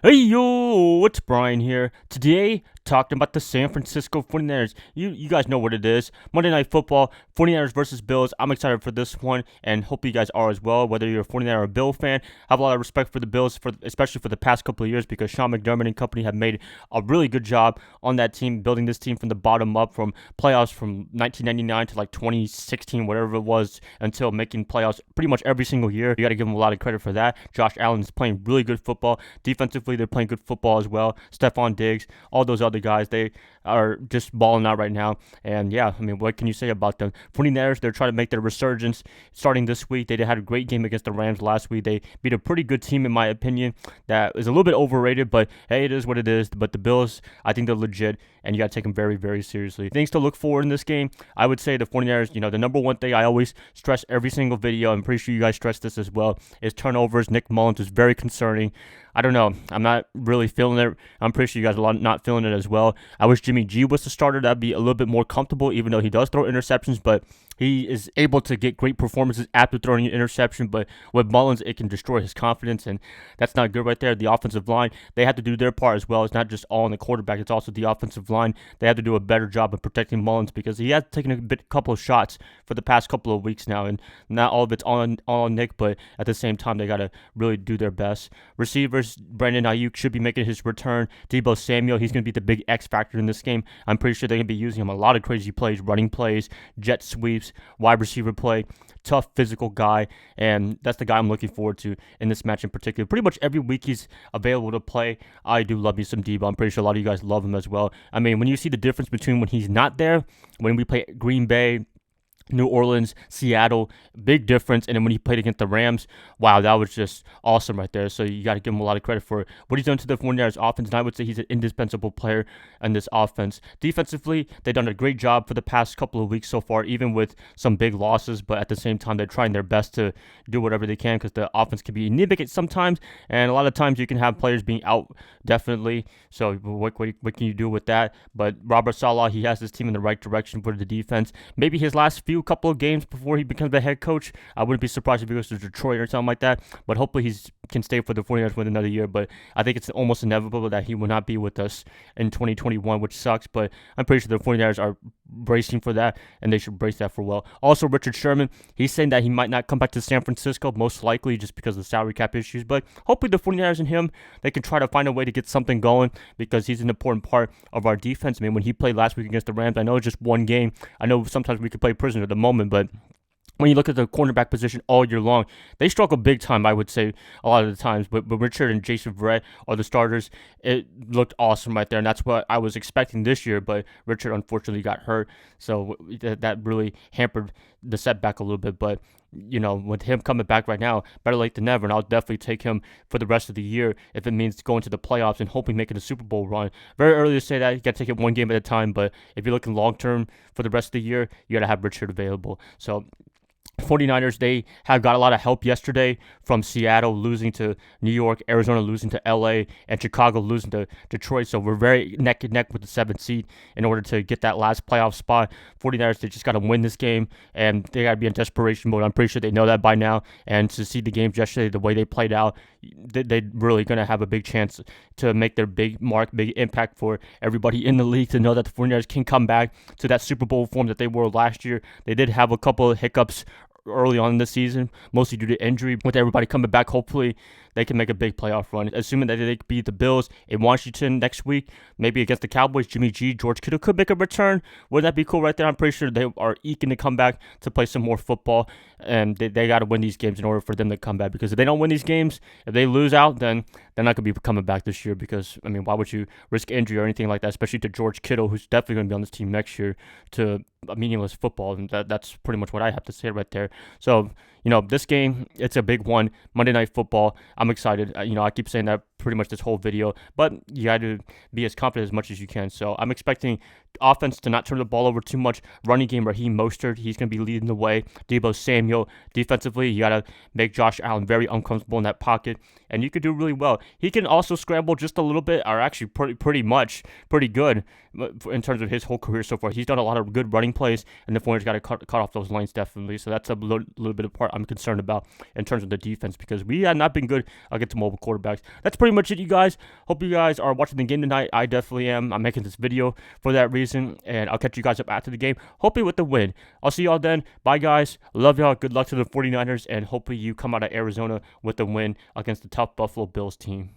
Hey yo, it's Brian here. Today, talking about the San Francisco 49ers. You guys know what it is. Monday Night Football, 49ers versus Bills. I'm excited for this one and hope you guys are as well. Whether you're a 49er or a Bill fan, I have a lot of respect for the Bills, especially for the past couple of years because Sean McDermott and company have made a really good job on that team, building this team from the bottom up, from playoffs from 1999 to like 2016, whatever it was, until making playoffs pretty much every single year. You got to give them a lot of credit for that. Josh Allen is playing really good football. Defensively, they're playing good football as well. Stephon Diggs, all those other guys, they are just balling out right now. And yeah, I mean, what can you say about them? 49ers, they're trying to make their resurgence starting this week. They had a great game against the Rams last week. They beat a pretty good team, in my opinion, that is a little bit overrated, but hey, it is what it is. But the Bills, I think they're legit, and you got to take them very, very seriously. Things to look for in this game, I would say the 49ers, the number one thing I always stress every single video, I'm pretty sure you guys stress this as well, is turnovers. Nick Mullins is very concerning. I don't know. I'm not really feeling it. I'm pretty sure you guys are not feeling it as well. I wish Jimmy G was the starter. That'd be a little bit more comfortable, even though he does throw interceptions, but he is able to get great performances after throwing an interception. But with Mullins, it can destroy his confidence, and that's not good right there. The offensive line, they have to do their part as well. It's not just all on the quarterback. It's also the offensive line. They have to do a better job of protecting Mullins because he has taken a couple of shots for the past couple of weeks now, and not all of it's all on Nick, but at the same time, they got to really do their best. Receivers, Brandon Ayuk should be making his return. Deebo Samuel, he's going to be the big X factor in this game. I'm pretty sure they're going to be using him a lot of crazy plays, running plays, jet sweeps, wide receiver play. Tough physical guy, and that's the guy I'm looking forward to in this match in particular. Pretty much every week he's available to play. I do love me some Deebo. I'm pretty sure a lot of you guys love him as well. I mean, when you see the difference between when he's not there, when we play Green Bay, New Orleans, Seattle, big difference. And then when he played against the Rams, wow, that was just awesome right there. So you got to give him a lot of credit for what he's done to the 49ers offense. And I would say he's an indispensable player in this offense. Defensively, they've done a great job for the past couple of weeks so far, even with some big losses. But at the same time, they're trying their best to do whatever they can because the offense can be anemic sometimes. And a lot of times you can have players being out, definitely. So what can you do with that? But Robert Saleh, he has his team in the right direction for the defense. Maybe his last couple of games before he becomes the head coach, I wouldn't be surprised if he goes to Detroit or something like that, but hopefully he can stay for the 49ers for another year. But I think it's almost inevitable that he will not be with us in 2021, which sucks, but I'm pretty sure the 49ers are bracing for that, and they should brace that for well. Also, Richard Sherman, he's saying that he might not come back to San Francisco, most likely just because of the salary cap issues, but hopefully the 49ers and him, they can try to find a way to get something going because he's an important part of our defense. I mean, when he played last week against the Rams, I know it's just one game. I know sometimes we could play prisoner at the moment, but when you look at the cornerback position all year long, they struggle big time, I would say, a lot of the times. But Richard and Jason Verrett are the starters. It looked awesome right there, and that's what I was expecting this year. But Richard, unfortunately, got hurt, so that really hampered the setback a little bit. But, with him coming back right now, better late than never, and I'll definitely take him for the rest of the year if it means going to the playoffs and hoping making a Super Bowl run. Very early to say that. You got to take it one game at a time, but if you're looking long-term for the rest of the year, you got to have Richard available. So 49ers, they have got a lot of help yesterday from Seattle losing to New York, Arizona losing to LA, and Chicago losing to Detroit. So we're very neck and neck with the 7th seed in order to get that last playoff spot. 49ers, they just got to win this game, and they got to be in desperation mode. I'm pretty sure they know that by now. And to see the games yesterday, the way they played out, they're really going to have a big chance to make their big mark, big impact for everybody in the league, to know that the 49ers can come back to that Super Bowl form that they were last year. They did have a couple of hiccups early on in the season, mostly due to injury. With everybody coming back, hopefully they can make a big playoff run. Assuming that they beat the Bills in Washington next week, maybe against the Cowboys, Jimmy G, George Kittle could make a return. Wouldn't that be cool right there? I'm pretty sure they are eking to come back to play some more football, and they got to win these games in order for them to come back, because if they don't win these games, if they lose out, then they're not going to be coming back this year, because, I mean, why would you risk injury or anything like that, especially to George Kittle, who's definitely going to be on this team next year, to a meaningless football? And that's pretty much what I have to say right there. So, this game, it's a big one. Monday Night Football. I'm excited. I keep saying that pretty much this whole video, but you got to be as confident as much as you can. So I'm expecting offense to not turn the ball over too much. Running game, Raheem Mostert, he's going to be leading the way. Deebo Samuel. Defensively, you got to make Josh Allen very uncomfortable in that pocket, and you could do really well. He can also scramble just a little bit, or actually pretty good in terms of his whole career so far. He's done a lot of good running plays, and the 49ers got to cut off those lanes definitely. So that's a little bit of part I'm concerned about in terms of the defense, because we have not been good against mobile quarterbacks. That's pretty much it, you guys. Hope you guys are watching the game tonight. I definitely am. I'm making this video for that reason, and I'll catch you guys up after the game, hopefully with the win. I'll see y'all then. Bye, guys. Love y'all. Good luck to the 49ers, and hopefully you come out of Arizona with a win against the tough Buffalo Bills team.